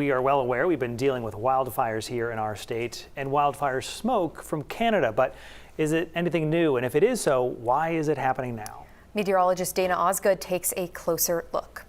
we are well aware we've been dealing with wildfires here in our state and wildfire smoke from Canada, but is it anything new? And if it is so, why is it happening now? Meteorologist Dana Osgood takes a closer look.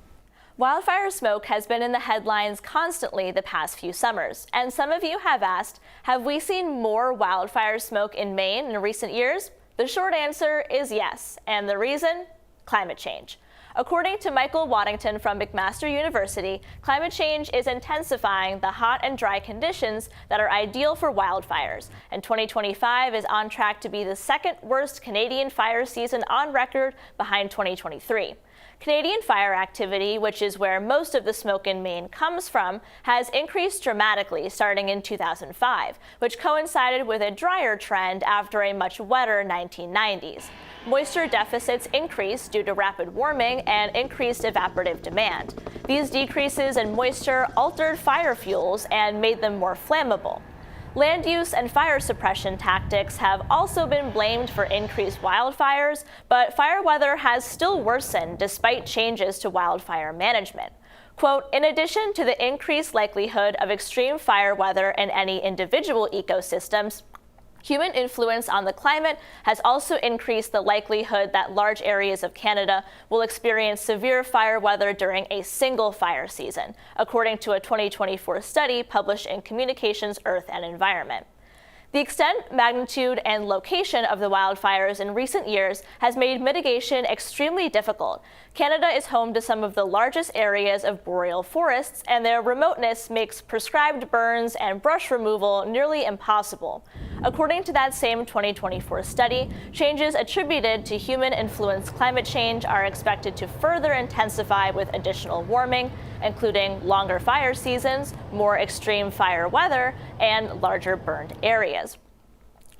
Wildfire smoke has been in the headlines constantly the past few summers, and some of you have asked, have we seen more wildfire smoke in Maine in recent years? The short answer is yes, and the reason? Climate change. According to Michael Waddington from McMaster University, climate change is intensifying the hot and dry conditions that are ideal for wildfires, and 2025 is on track to be the second worst Canadian fire season on record behind 2023. Canadian fire activity, which is where most of the smoke in Maine comes from, has increased dramatically starting in 2005, which coincided with a drier trend after a much wetter 1990s. Moisture deficits increased due to rapid warming and increased evaporative demand. These decreases in moisture altered fire fuels and made them more flammable. Land use and fire suppression tactics have also been blamed for increased wildfires, but fire weather has still worsened despite changes to wildfire management. Quote, in addition to the increased likelihood of extreme fire weather in any individual ecosystems, human influence on the climate has also increased the likelihood that large areas of Canada will experience severe fire weather during a single fire season, according to a 2024 study published in Communications, Earth and Environment. The extent, magnitude, and location of the wildfires in recent years has made mitigation extremely difficult. Canada is home to some of the largest areas of boreal forests, and their remoteness makes prescribed burns and brush removal nearly impossible. According to that same 2024 study, changes attributed to human-influenced climate change are expected to further intensify with additional warming, including longer fire seasons, more extreme fire weather, and larger burned areas.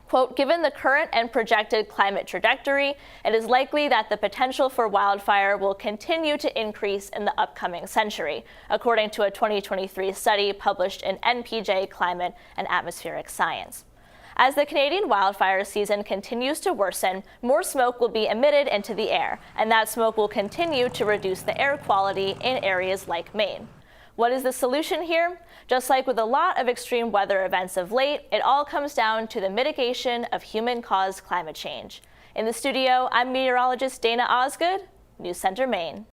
Quote, given the current and projected climate trajectory, it is likely that the potential for wildfire will continue to increase in the upcoming century, according to a 2023 study published in NPJ Climate and Atmospheric Science. As the Canadian wildfire season continues to worsen, more smoke will be emitted into the air, and that smoke will continue to reduce the air quality in areas like Maine. What is the solution here? Just like with a lot of extreme weather events of late, it all comes down to the mitigation of human-caused climate change. In the studio, I'm meteorologist Dana Osgood, News Center, Maine.